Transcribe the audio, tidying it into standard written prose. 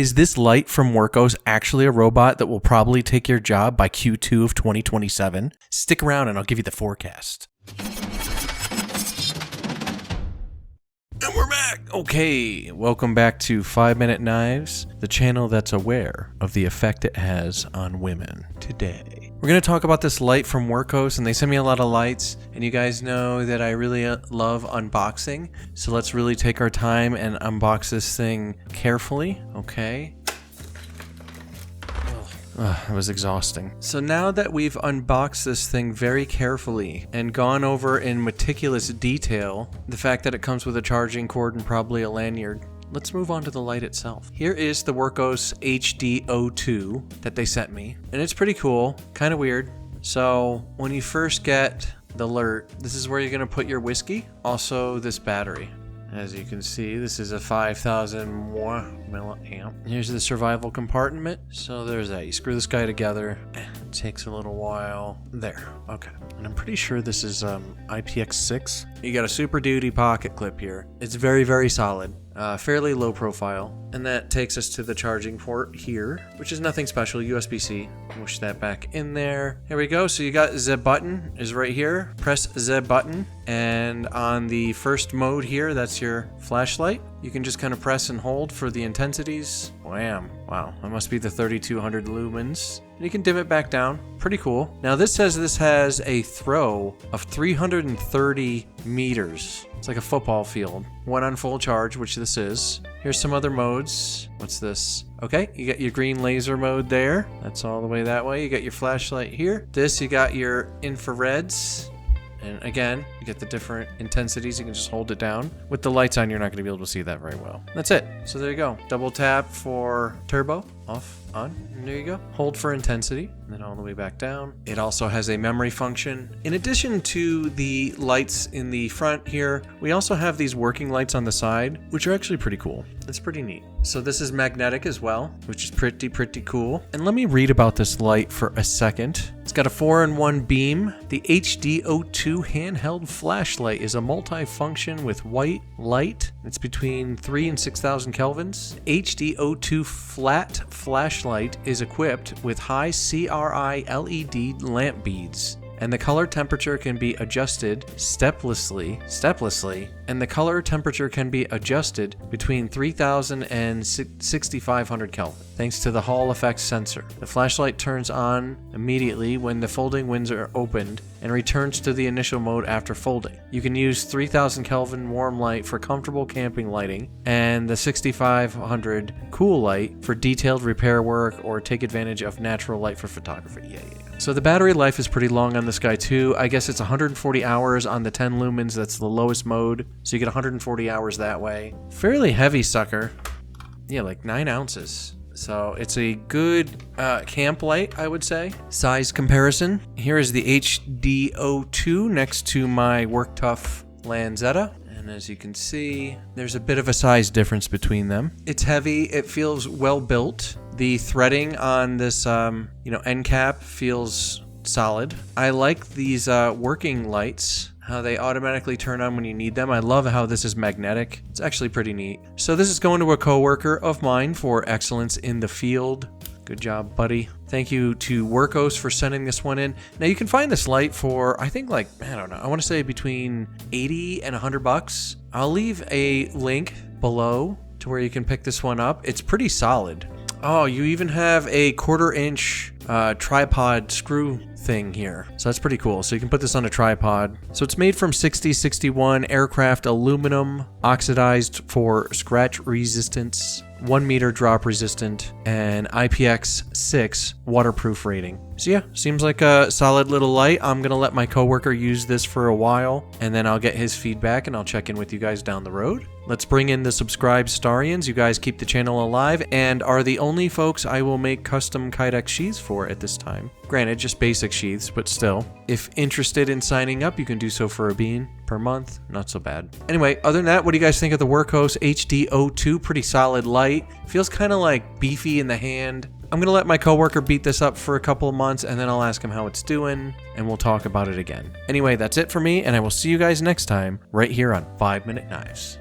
Is this light from Wurkkos actually a robot that will probably take your job by Q2 of 2027? Stick around and I'll give you the forecast. And we're back! Okay, welcome back to 5 Minute Knives, the channel that's aware of the effect it has on women today. We're going to talk about this light from Wurkkos, and they send me a lot of lights, and you guys know that I really love unboxing, so let's really take our time and unbox this thing carefully, okay? It was exhausting. So now that we've unboxed this thing very carefully and gone over in meticulous detail the fact that it comes with a charging cord and probably a lanyard, let's move on to the light itself. Here is the Wurkkos HD02 that they sent me, and it's pretty cool, kind of weird. So when you first get the alert, this is where you're going to put your whiskey, also this battery. As you can see, this is a 5,000 milliamp. Here's the survival compartment. So there's that. You screw this guy together. It takes a little while. There. Okay. And I'm pretty sure this is IPX6. You got a Super Duty pocket clip here. It's very, very solid. Fairly low profile. And that takes us to the charging port here, which is nothing special, USB-C. Push that back in there. Here we go. So you got Z button is right here. Press Z button. And on the first mode here, that's your flashlight. You can just kind of press and hold for the intensities. Wham. Wow, that must be the 3200 lumens. And you can dim it back down. Pretty cool. Now this says this has a throw of 330 meters. It's like a football field. One on full charge, which this is. Here's some other modes. What's this? Okay, you got your green laser mode there. That's all the way that way. You got your flashlight here. This, you got your infrareds. And again, you get the different intensities. You can just hold it down. With the lights on, you're not going to be able to see that very well. That's it. So there you go. Double tap for turbo. Off, on, and there you go. Hold for intensity, and then all the way back down. It also has a memory function. In addition to the lights in the front here, we also have these working lights on the side, which are actually pretty cool. It's pretty neat. So this is magnetic as well, which is pretty cool. And let me read about this light for a second. It's got a 4-in-1 beam. The HD02 handheld flashlight is a multi-function with white light. It's between 3 and 6,000 kelvins. HD02 flat flashlight is equipped with high CRI LED lamp beads, and the color temperature can be adjusted steplessly, and the color temperature can be adjusted between 3,000 and 6,500 Kelvin, thanks to the Hall effect sensor. The flashlight turns on immediately when the folding windows are opened and returns to the initial mode after folding. You can use 3,000 Kelvin warm light for comfortable camping lighting, and the 6,500 cool light for detailed repair work or take advantage of natural light for photography. Yeah. So the battery life is pretty long on this guy too. I guess it's 140 hours on the 10 lumens. That's the lowest mode. So you get 140 hours that way. Fairly heavy sucker. Yeah, like 9 ounces. So it's a good camp light, I would say. Size comparison. Here is the HD02 next to my Wurkkos Lanzetta. And as you can see, there's a bit of a size difference between them. It's heavy. It feels well built. The threading on this, end cap feels solid. I like these working lights, how they automatically turn on when you need them. I love how this is magnetic. It's actually pretty neat. So this is going to a coworker of mine for excellence in the field. Good job, buddy. Thank you to Wurkkos for sending this one in. Now you can find this light for, I think I want to say between 80 and 100 bucks. I'll leave a link below to where you can pick this one up. It's pretty solid. Oh, you even have a 1/4-inch tripod screw thing here. So that's pretty cool. So you can put this on a tripod. So it's made from 6061 aircraft aluminum, oxidized for scratch resistance, 1 meter drop resistant, and IPX6 waterproof rating. So yeah, seems like a solid little light. I'm gonna let my coworker use this for a while, and then I'll get his feedback and I'll check in with you guys down the road. Let's bring in the subscribed Starians. You guys keep the channel alive and are the only folks I will make custom Kydex sheaths for at this time. Granted, just basic sheaths, but still. If interested in signing up, you can do so for a bean per month. Not so bad. Anyway, other than that, what do you guys think of the Wurkkos HD02? Pretty solid light. Feels kind of like beefy in the hand. I'm going to let my coworker beat this up for a couple of months, and then I'll ask him how it's doing, and we'll talk about it again. Anyway, that's it for me, and I will see you guys next time right here on 5 Minute Knives.